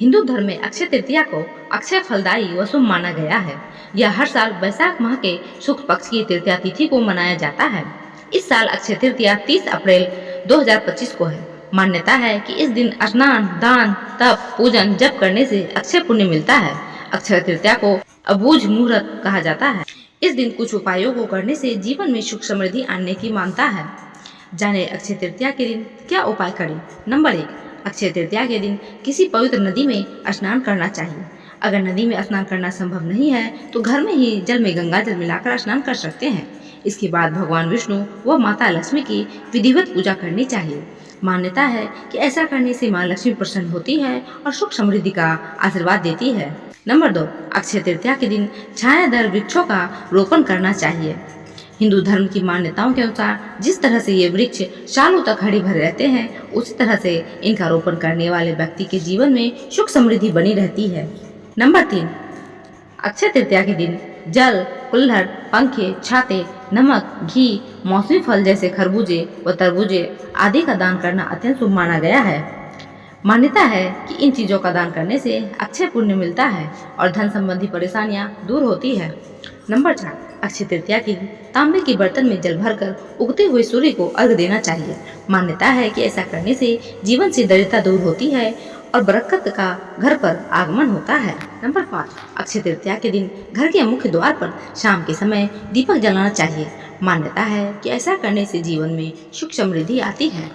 हिंदू धर्म में अक्षय तृतीया को अक्षय फलदायी व शुभ माना गया है। यह हर साल वैशाख माह के शुक्ल पक्ष की तृतीया तिथि को मनाया जाता है। इस साल अक्षय तृतीया 30 अप्रैल 2025 को है। मान्यता है कि इस दिन स्नान, दान, तप, पूजन, जप करने से अक्षय पुण्य मिलता है। अक्षय तृतीया को अबूझ मुहूर्त कहा जाता है। इस दिन कुछ उपायों को करने से जीवन में सुख समृद्धि आने की मानता है। जाने अक्षय तृतीया के दिन क्या उपाय करें। नंबर 1, अक्षय तृतीया के दिन किसी पवित्र नदी में स्नान करना चाहिए। अगर नदी में स्नान करना संभव नहीं है तो घर में ही जल में गंगा जल मिलाकर स्नान कर सकते हैं। इसके बाद भगवान विष्णु व माता लक्ष्मी की विधिवत पूजा करनी चाहिए। मान्यता है कि ऐसा करने से माँ लक्ष्मी प्रसन्न होती है और सुख समृद्धि का आशीर्वाद देती है। नंबर 2, अक्षय तृतीया के दिन छायादार वृक्षों का रोपण करना चाहिए। हिंदू धर्म की मान्यताओं के अनुसार जिस तरह से ये वृक्ष सालों तक हरे भरे रहते हैं, उसी तरह से इनका रोपण करने वाले व्यक्ति के जीवन में सुख समृद्धि बनी रहती है। नंबर 3, अक्षय तृतीया के दिन जल, कुल्हड़, पंखे, छाते, नमक, घी, मौसमी फल जैसे खरबूजे व तरबूजे आदि का दान करना अत्यंत शुभ माना गया है। मान्यता है कि इन चीजों का दान करने से अक्षय पुण्य मिलता है और धन संबंधी परेशानियां दूर होती है। नंबर 4, अक्षय तृतीया के दिन तांबे के बर्तन में जल भरकर उगते हुए सूर्य को अर्घ देना चाहिए। मान्यता है कि ऐसा करने से जीवन से दरिद्रता दूर होती है और बरकत का घर पर आगमन होता है। नंबर 5, अक्षय तृतीया के दिन घर के मुख्य द्वार पर शाम के समय दीपक जलाना चाहिए। मान्यता है कि ऐसा करने से जीवन में सुख समृद्धि आती है।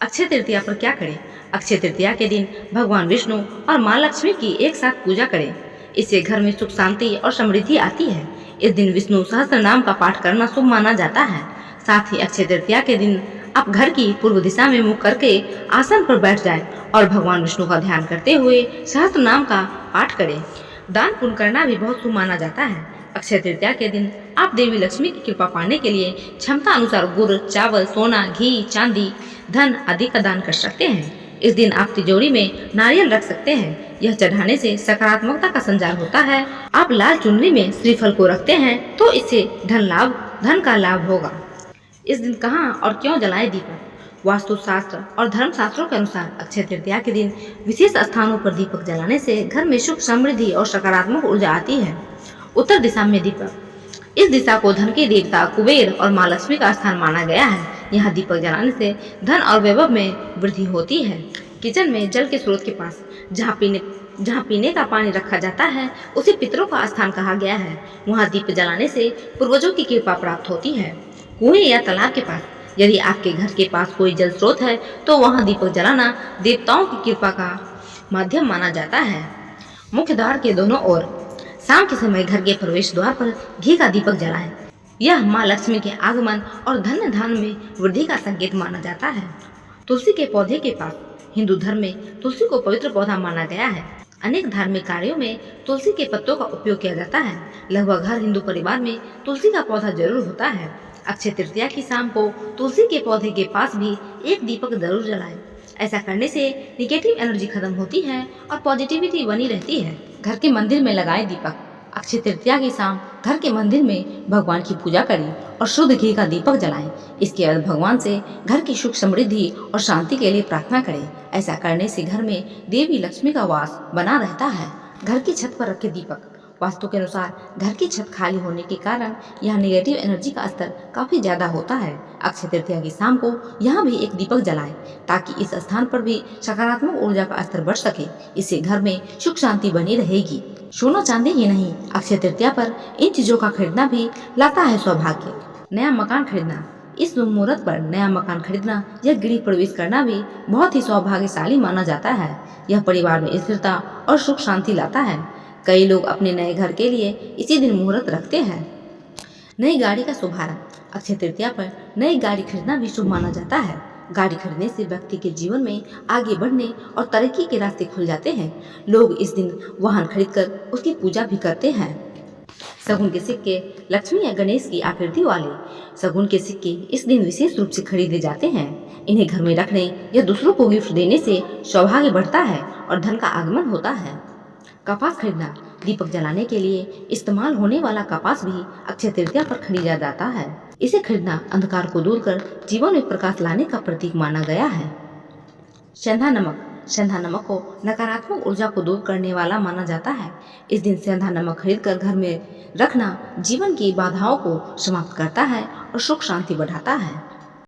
अक्षय तृतीया पर क्या करें। अक्षय तृतीया के दिन भगवान विष्णु और माँ लक्ष्मी की एक साथ पूजा करें। इससे घर में सुख शांति और समृद्धि आती है। इस दिन विष्णु सहस्त्र नाम का पाठ करना शुभ माना जाता है। साथ ही अक्षय तृतीया के दिन आप घर की पूर्व दिशा में मुख करके आसन पर बैठ जाएं और भगवान विष्णु का ध्यान करते हुए सहस्त्र नाम का पाठ करें। दान पुण्य करना भी बहुत शुभ माना जाता है। अक्षय तृतीया के दिन आप देवी लक्ष्मी की कृपा पाने के लिए क्षमता अनुसार गुड़, चावल, सोना, घी, चांदी, धन आदि का दान कर सकते हैं। इस दिन आप तिजोरी में नारियल रख सकते हैं। यह चढ़ाने से सकारात्मकता का संचार होता है। आप लाल चुनरी में श्रीफल को रखते हैं तो इससे धन का लाभ होगा। इस दिन कहाँ और क्यों जलाएं दीपक। वास्तु शास्त्र और धर्म शास्त्रों के अनुसार अक्षय तृतीया के दिन विशेष स्थानों पर दीपक जलाने से घर में सुख समृद्धि और सकारात्मक ऊर्जा आती है। उत्तर दिशा में दीपक, इस दिशा को धन के देवता कुबेर और माँ लक्ष्मी का स्थान माना गया है। यहाँ दीपक जलाने से धन और वैभव में वृद्धि होती है। किचन में जल के स्रोत के पास जहाँ पीने का पानी रखा जाता है उसे पितरों का स्थान कहा गया है। वहाँ दीप जलाने से पूर्वजों की कृपा प्राप्त होती है। कुएं या तालाब के पास, यदि आपके घर के पास कोई जल स्रोत है तो वहाँ दीपक जलाना देवताओं की कृपा का माध्यम माना जाता है। मुख्य द्वार के दोनों ओर शाम के समय घर के प्रवेश द्वार पर घी का दीपक जलाएं। यह माँ लक्ष्मी के आगमन और धन धान में वृद्धि का संकेत माना जाता है। तुलसी के पौधे के पास, हिंदू धर्म में तुलसी को पवित्र पौधा माना गया है। अनेक धार्मिक कार्यों में तुलसी के पत्तों का उपयोग किया जाता है। लगभग हर हिंदू परिवार में तुलसी का पौधा जरूर होता है। अक्षय तृतीया की शाम को तुलसी के पौधे के पास भी एक दीपक जरूर जलाएं। ऐसा करने से निगेटिव एनर्जी खत्म होती है और पॉजिटिविटी बनी रहती है। घर के मंदिर में लगाएं दीपक। अक्षय तृतीया की शाम घर के मंदिर में भगवान की पूजा करें और शुद्ध घी का दीपक जलाएं। इसके बाद भगवान से घर की सुख समृद्धि और शांति के लिए प्रार्थना करें। ऐसा करने से घर में देवी लक्ष्मी का वास बना रहता है। घर की छत पर रखे दीपक, वास्तु के अनुसार घर की छत खाली होने के कारण यहाँ नेगेटिव एनर्जी का स्तर काफी ज्यादा होता है। अक्षय तृतीया की शाम को यहाँ भी एक दीपक जलाएं ताकि इस स्थान पर भी सकारात्मक ऊर्जा का स्तर बढ़ सके। इससे घर में सुख शांति बनी रहेगी। सोना चांदी ही नहीं, अक्षय तृतीया पर इन चीजों का खरीदना भी लाता है सौभाग्य। नया मकान खरीदना, इस शुभ मुहूर्त पर नया मकान खरीदना या गृह प्रवेश करना भी बहुत ही सौभाग्यशाली माना जाता है। यह परिवार में स्थिरता और सुख शांति लाता है। कई लोग अपने नए घर के लिए इसी दिन मुहूर्त रखते हैं। नई गाड़ी का शुभारंभ, अक्षय तृतीया पर नई गाड़ी खरीदना भी शुभ माना जाता है। गाड़ी खरीदने से व्यक्ति के जीवन में आगे बढ़ने और तरक्की के रास्ते खुल जाते हैं। लोग इस दिन वाहन खरीदकर उसकी पूजा भी करते हैं। शगुन के सिक्के, लक्ष्मी या गणेश की आकृति वाले शगुन के सिक्के इस दिन विशेष रूप से खरीदे जाते हैं। इन्हें घर में रखने या दूसरों को गिफ्ट देने से सौभाग्य बढ़ता है और धन का आगमन होता है। कपास खरीदना, दीपक जलाने के लिए इस्तेमाल होने वाला कपास भी अक्षय तृतीया पर खरीदा जाता है। इसे खरीदना अंधकार को दूर कर जीवन में प्रकाश लाने का प्रतीक माना गया है। सेंधा नमक, सेंधा नमक को नकारात्मक ऊर्जा को दूर करने वाला माना जाता है। इस दिन सेंधा नमक खरीदकर घर में रखना जीवन की बाधाओं को समाप्त करता है और सुख शांति बढ़ाता है।